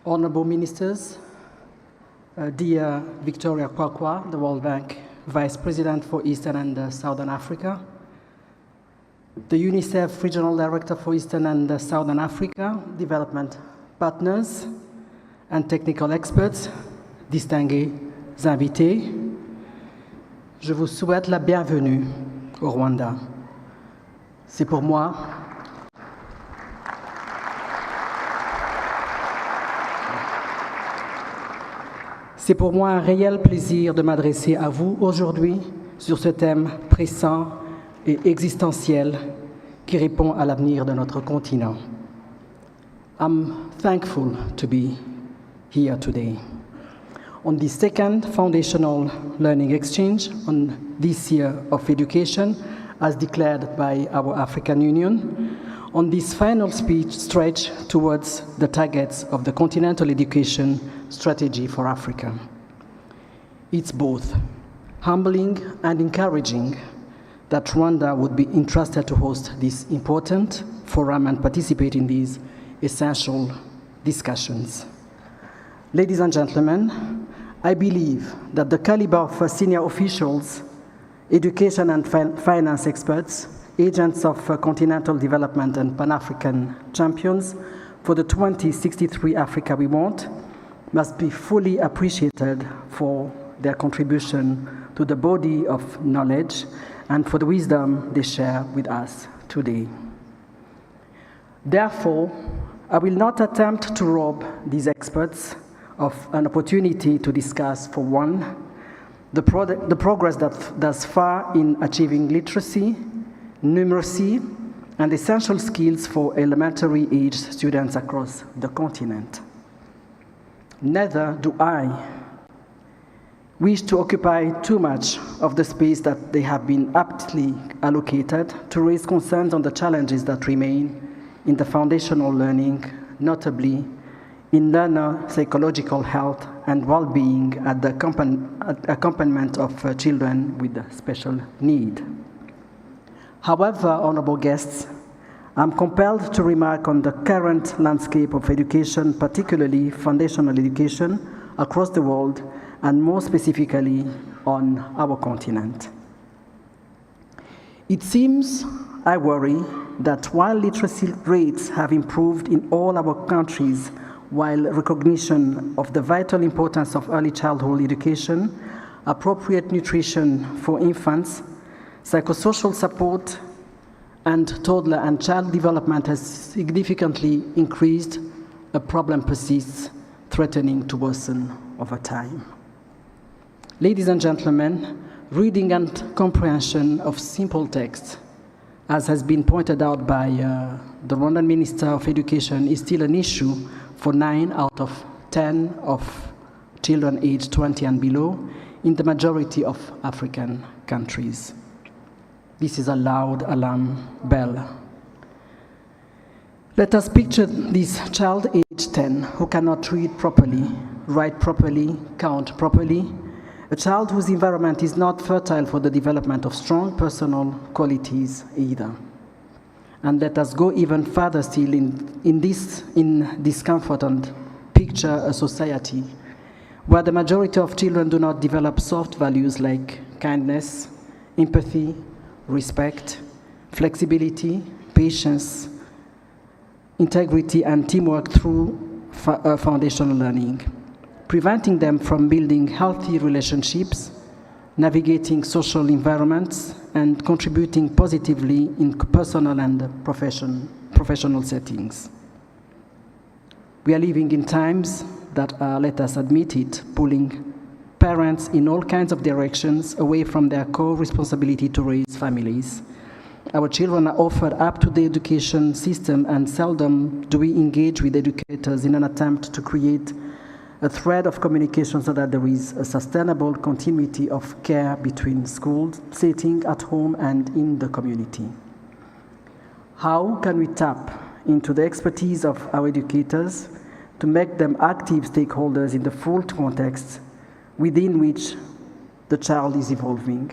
Honorable Ministers, dear Victoria Kwakwa, the World Bank Vice President for Eastern and Southern Africa, the UNICEF Regional Director for Eastern and Southern Africa, development partners and technical experts, distingués invités, je vous souhaite la bienvenue au Rwanda. C'est pour moi un réel plaisir de m'adresser à vous aujourd'hui sur ce thème pressant et existentiel qui répond à l'avenir de notre continent. I'm thankful to be here today. On the second foundational learning exchange on this year of education, as declared by our African Union, on this final speech stretch towards the targets of the Continental Education Strategy for Africa. It's both humbling and encouraging that Rwanda would be entrusted to host this important forum and participate in these essential discussions. Ladies and gentlemen, I believe that the caliber of senior officials, education and finance experts, agents of continental development and Pan-African champions for the 2063 Africa we want must be fully appreciated for their contribution to the body of knowledge and for the wisdom they share with us today. Therefore, I will not attempt to rob these experts of an opportunity to discuss, for one, the progress thus far in achieving literacy, numeracy, and essential skills for elementary-aged students across the continent. Neither do I wish to occupy too much of the space that they have been aptly allocated to raise concerns on the challenges that remain in the foundational learning, notably in learner psychological health and well-being at the accompaniment of children with special need. However, honorable guests, I'm compelled to remark on the current landscape of education, particularly foundational education, across the world, and more specifically on our continent. It seems, I worry, that while literacy rates have improved in all our countries, while recognition of the vital importance of early childhood education, appropriate nutrition for infants, psychosocial support, and toddler and child development has significantly increased, a problem persists, threatening to worsen over time. Ladies and gentlemen, reading and comprehension of simple text, as has been pointed out by the Rwandan Minister of Education, is still an issue for 9 out of 10 of children aged 20 and below in the majority of African countries. This is a loud alarm bell. Let us picture this child aged 10 who cannot read properly, write properly, count properly, a child whose environment is not fertile for the development of strong personal qualities either. And let us go even further still in discomfort and picture a society where the majority of children do not develop soft values like kindness, empathy, respect, flexibility, patience, integrity, and teamwork through foundational learning, preventing them from building healthy relationships, navigating social environments, and contributing positively in personal and professional settings. We are living in times that are, let us admit it, pulling parents in all kinds of directions away from their core responsibility to raise families. Our children are offered up to the education system, and seldom do we engage with educators in an attempt to create a thread of communication so that there is a sustainable continuity of care between school setting, at home, and in the community. How can we tap into the expertise of our educators to make them active stakeholders in the full context within which the child is evolving?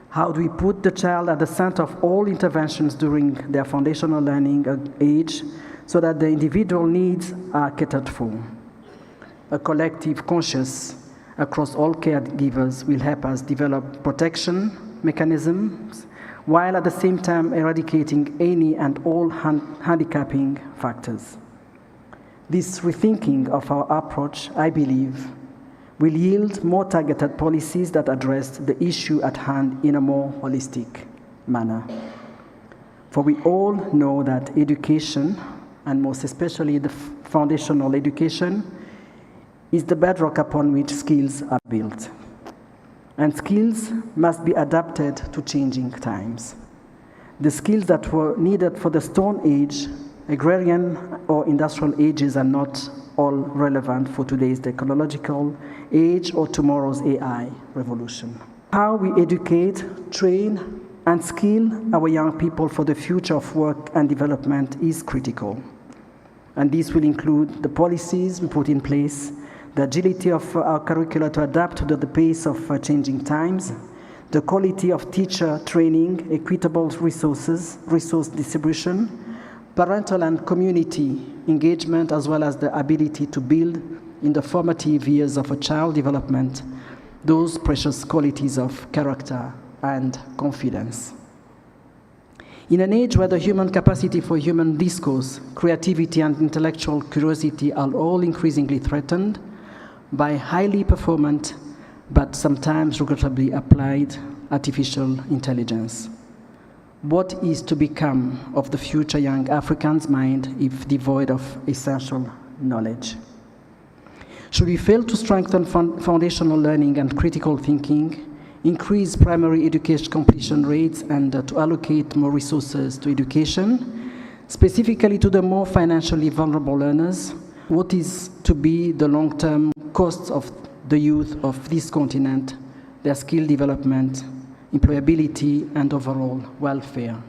How do we put the child at the center of all interventions during their foundational learning age so that the individual needs are catered for? a collective conscience across all caregivers will help us develop protection mechanisms while at the same time eradicating any and all handicapping factors. This rethinking of our approach, I believe, will yield more targeted policies that address the issue at hand in a more holistic manner. For we all know that education, and most especially the foundational education, is the bedrock upon which skills are built. And skills must be adapted to changing times. The skills that were needed for the Stone Age, agrarian or industrial ages are not all relevant for today's technological age or tomorrow's AI revolution. How we educate, train, and skill our young people for the future of work and development is critical. And this will include the policies we put in place, the agility of our curricula to adapt to the pace of changing times, the quality of teacher training, equitable resource distribution, parental and community engagement, as well as the ability to build in the formative years of a child development those precious qualities of character and confidence. In an age where the human capacity for human discourse, creativity, and intellectual curiosity are all increasingly threatened by highly performant, but sometimes regrettably applied artificial intelligence, what is to become of the future young African's mind if devoid of essential knowledge? Should we fail to strengthen foundational learning and critical thinking, increase primary education completion rates, and to allocate more resources to education, specifically to the more financially vulnerable learners, what is to be the long-term costs of the youth of this continent, their skill development, employability, and overall welfare?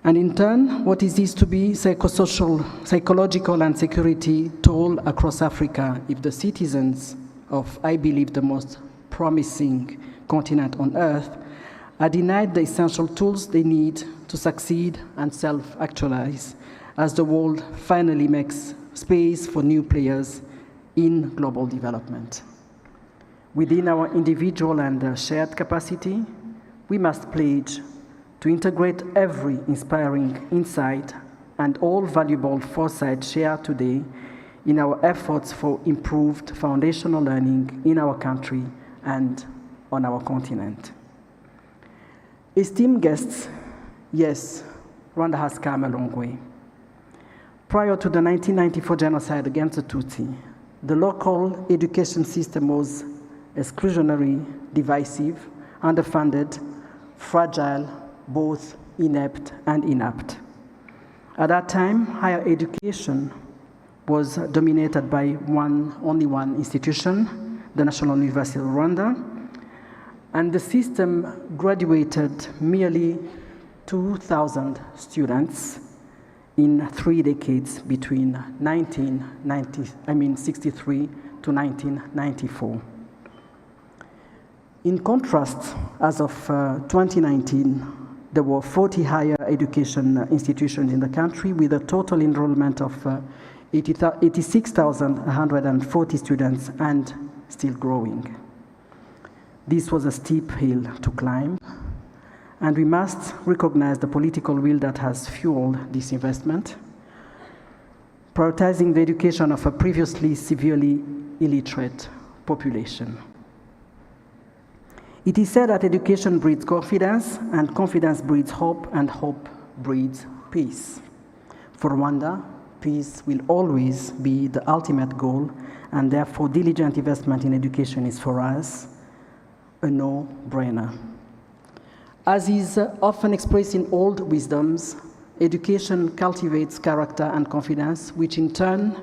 And in turn, what is this to be psychosocial, psychological, and security toll across Africa if the citizens of, I believe, the most promising continent on earth are denied the essential tools they need to succeed and self-actualize as the world finally makes space for new players in global development? Within our individual and shared capacity, we must pledge to integrate every inspiring insight and all valuable foresight shared today in our efforts for improved foundational learning in our country and on our continent. Esteemed guests, yes, Rwanda has come a long way. Prior to the 1994 genocide against the Tutsi, the local education system was exclusionary, divisive, underfunded, fragile, both inept and inapt. At that time, higher education was dominated by only one institution, the National University of Rwanda, and the system graduated merely 2,000 students in 3 decades between 1963 to 1994. In contrast, as of 2019, there were 40 higher education institutions in the country with a total enrollment of 86,140 students and still growing. This was a steep hill to climb, and we must recognize the political will that has fueled this investment, prioritizing the education of a previously severely illiterate population. It is said that education breeds confidence, and confidence breeds hope, and hope breeds peace. For Rwanda, peace will always be the ultimate goal, and therefore diligent investment in education is for us a no-brainer. As is often expressed in old wisdoms, education cultivates character and confidence, which in turn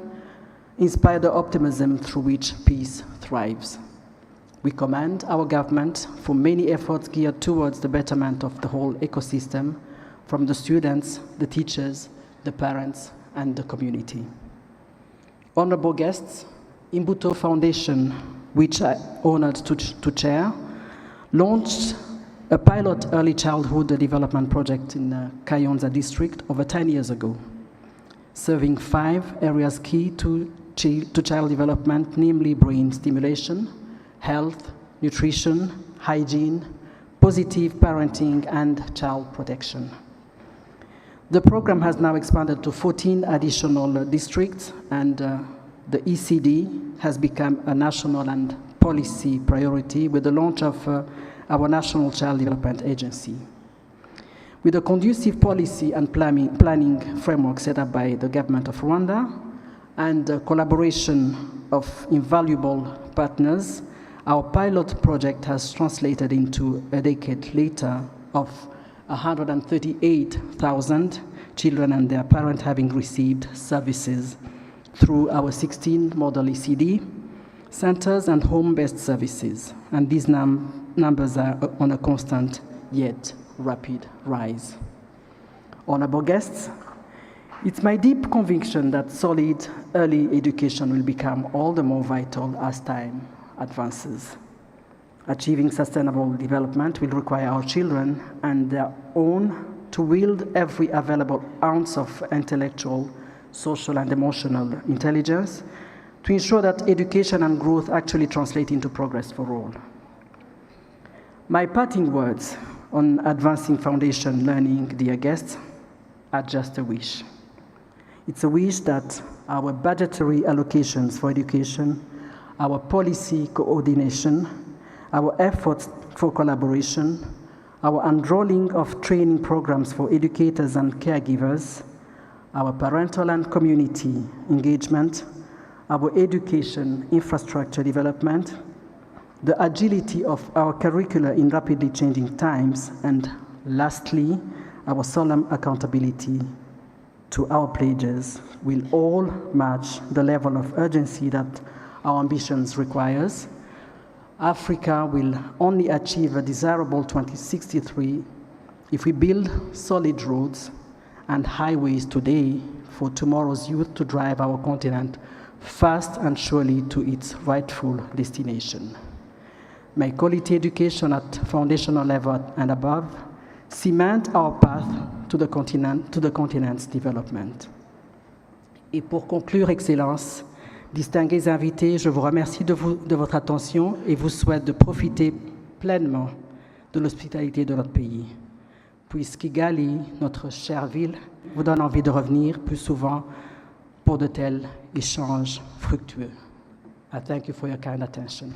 inspire the optimism through which peace thrives. We commend our government for many efforts geared towards the betterment of the whole ecosystem, from the students, the teachers, the parents, and the community. Honorable guests, Imbuto Foundation, which I honored to chair, launched a pilot early childhood development project in Kayonza district over 10 years ago, serving 5 areas key to to child development, namely brain stimulation, health, nutrition, hygiene, positive parenting, and child protection. The program has now expanded to 14 additional districts, and the ECD has become a national and policy priority with the launch of our National Child Development Agency. With a conducive policy and planning framework set up by the government of Rwanda and the collaboration of invaluable partners, our pilot project has translated into a decade later of 138,000 children and their parents having received services through our 16 model ECD centers and home-based services. And these numbers are on a constant yet rapid rise. Honorable guests, it's my deep conviction that solid early education will become all the more vital as time advances. Achieving sustainable development will require our children and their own to wield every available ounce of intellectual, social, and emotional intelligence to ensure that education and growth actually translate into progress for all. My parting words on advancing foundation learning, dear guests, are just a wish. It's a wish that our budgetary allocations for education, our policy coordination, our efforts for collaboration, our unrolling of training programs for educators and caregivers, our parental and community engagement, our education infrastructure development, the agility of our curricula in rapidly changing times, and lastly, our solemn accountability to our pledges will all match the level of urgency that our ambitions requires. Africa will only achieve a desirable 2063 if we build solid roads and highways today for tomorrow's youth to drive our continent fast and surely to its rightful destination. May quality education at foundational level and above cement our path to the continent's development. Et pour conclure, Excellences, distingués invités, je vous remercie de votre attention et vous souhaite de profiter pleinement de l'hospitalité de notre pays. Puisqu'Kigali, notre chère ville, vous donne envie de revenir plus souvent pour de tels échanges fructueux. I thank you for your kind attention.